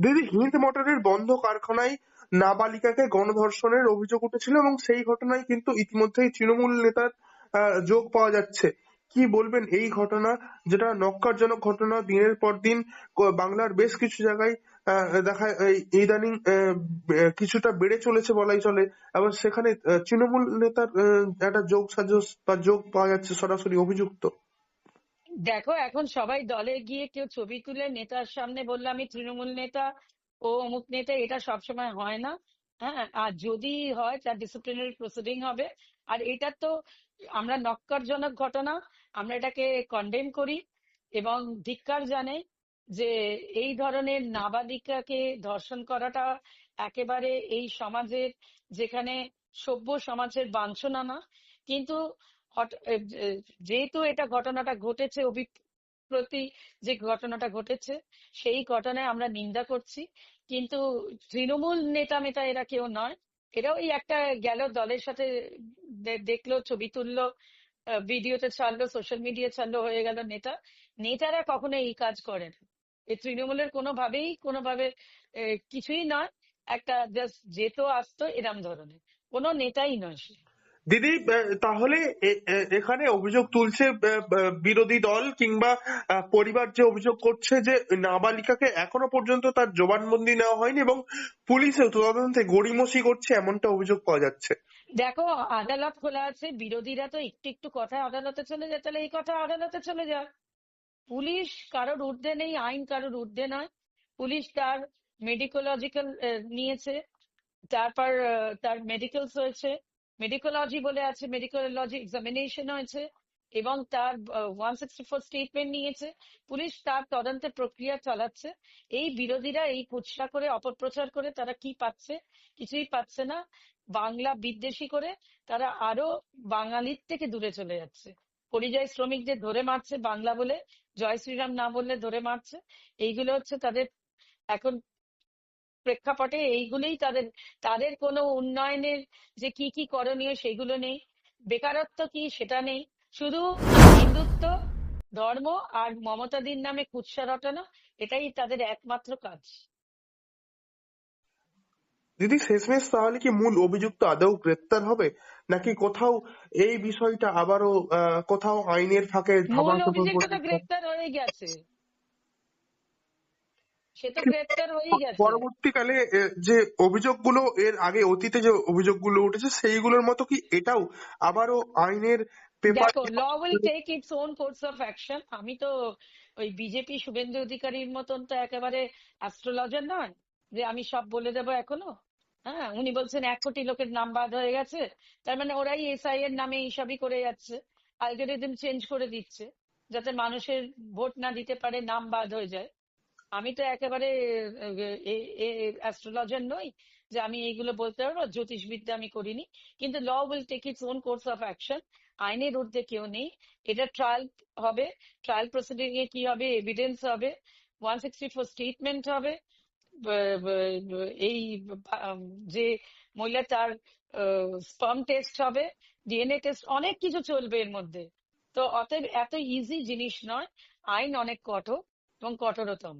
দিদি, হিন্দ মোটরের বন্ধ কারখানায় নাবালিকাকে গণধর্ষণের অভিযোগ উঠেছিল এবং সেই ঘটনায় কিন্তু ইতিমধ্যেই তৃণমূল নেতার যোগ পাওয়া যাচ্ছে। কি বলবেন এই ঘটনা, যেটা নক্কারজনক ঘটনা, দিনের পর দিন বাংলার বেশ কিছু জায়গায় দেখা ইদানিং কিছুটা বেড়ে চলেছে বলাই চলে। আবার সেখানে তৃণমূল নেতার একটা যোগ সাজস বা যোগ পাওয়া যাচ্ছে, সরাসরি অভিযুক্ত। দেখো, এখন সবাই দলে গিয়ে কেউ ছবি তুলে নেতার সামনে বললো আমি তৃণমূল নেতা, ও অমুক নেতা, এটা সবসময় হয় না। হ্যাঁ, আর যদি হয় তার ডিসিপ্লিনারি প্রসিডিং হবে। আর এটা তো আমরা নক্কারজনক ঘটনা, আমরা এটাকে কন্ডেম করি এবং ধিক্কার জানাই যে এই ধরনের নাবালিকাকে ধর্ষণ করাটা একেবারে এই সমাজের, যেখানে সভ্য সমাজের বাঞ্ছনা না। কিন্তু যেহেতু এটা ঘটনাটা ঘটেছে, অভিপ্রতি যে ঘটনাটা ঘটেছে, সেই ঘটনায় আমরা নিন্দা করছি। কিন্তু তৃণমূল নেতা মেতা এরা কেউ নয়। এরাও এই একটা গেল দলের সাথে, দেখলো, ছবি তুললো, ভিডিওতে ছাড়লো, সোশ্যাল মিডিয়া ছাড়লো, হয়ে গেল নেতা। নেতারা কখনো এই কাজ করে না। এই তৃণমূলের কোনোভাবে কিছুই নয়। একটা জাস্ট যেত আসতো এরম ধরনের কোনো নেতাই নয় সে। দিদি, তাহলে এখানে অভিযোগ তুলছে বিরোধী দল কিংবা পরিবার, যে অভিযোগ করছে যে নাবালিকাকে এখনো পর্যন্ত তার জবানবন্দি নেওয়া হয়নি এবং পুলিশেও তদন্তে গড়িমসি করছে, এমনটা অভিযোগ পাওয়া যাচ্ছে। দেখো, আদালত খোলা আছে, বিরোধীরা তো একটু একটু কথায় আদালতে চলে যায়, তাহলে এই কথা আদালতে চলে যায়। পুলিশ কারোর ঊর্ধ্বে নেই, আইন কারোর ঊর্ধ্বে নয়। পুলিশ তার মেডিকোলজিক্যাল নিয়েছে, তারপর তার মেডিকেলস হয়েছে, মেডিকোলজি বলে আছে, মেডিকোলজি এক্সামিনেশন হয়েছে এবং তার 164 স্টেটমেন্ট নিয়েছে। পুলিশ তার তদন্তের প্রক্রিয়া চালাচ্ছে। এই বিরোধীরা এই কুৎসা করে, অপপ্রচার করে তারা কি পাচ্ছে? কিছুই পাচ্ছে না। বাংলা বিদ্বেষী করে তারা আরো বাঙালির থেকে দূরে চলে যাচ্ছে। পরিযায়ী শ্রমিকদের ধরে মারছে বাংলা বলে, জয় শ্রীরাম না বললে ধরে মারছে। এইগুলো হচ্ছে তাদের এখন প্রেক্ষাপটে, এইগুলোই তাদের, তাদের কোনো উন্নয়নের যে কি কি করণীয় সেগুলো নেই, বেকারত্ব কি সেটা নেই, শুধু হিন্দুত্ব, ধর্ম আর মমতাদির নামে কুৎসা রটানো, এটাই তাদের একমাত্র কাজ। দিদি, শেষমেশ তাহলে কি মূল অভিযুক্ত আদৌ গ্রেপ্তার হবে, নাকি কোথাও এই বিষয়টা আবারও কোথাও আইনের ফাঁকে ধাপা মূল চাপা অভিযুক্ত তো পড়বে? গ্রেপ্তার হয়ে গেছে, সে তো গ্রেপ্তার হয়েই গেছে। পরবর্তীকালে যে অভিযোগগুলো, এর আগে অতীতে যে অভিযোগগুলো উঠেছে সেইগুলোর মতো কি এটাও আবারও আইনের পেপার? দেখো, law will take its own course of action. আমি তো ওই বিজেপি শুভেন্দু অধিকারীর মতন তো একেবারে অ্যাস্ট্রোলজার নয় যে আমি সব বলে দেবো এখনো। হ্যাঁ, উনি বলছেন 1 কোটি লোকের নাম বাদ হয়ে গেছে, তার মানে ওরাই এসআই এর নামে এইসবই করে যাচ্ছে, অ্যালগরিদম চেঞ্জ করে দিচ্ছে যাতে মানুষের ভোট না দিতে পারে, নাম বাদ হয়ে যায়। আমি তো একেবারে অ্যাস্ট্রোলজার নই যে আমি এইগুলো বলতে পারবো, জ্যোতিষবিদ্যা আমি করিনি। কিন্তু law will take its own course of action. আইনের ঊর্ধ্বে কেউ নেই। এটা ট্রায়াল হবে, ট্রায়াল প্রসিডিং এ কি হবে, এভিডেন্স হবে, 164 স্টেটমেন্ট হবে, এই যে মহিলা তার স্পার্ম টেস্ট হবে, ডিএনএ টেস্ট, অনেক কিছু চলবে এর মধ্যে। তো অতএব এত ইজি জিনিস নয়, আইন অনেক কঠোর এবং কঠোরতম।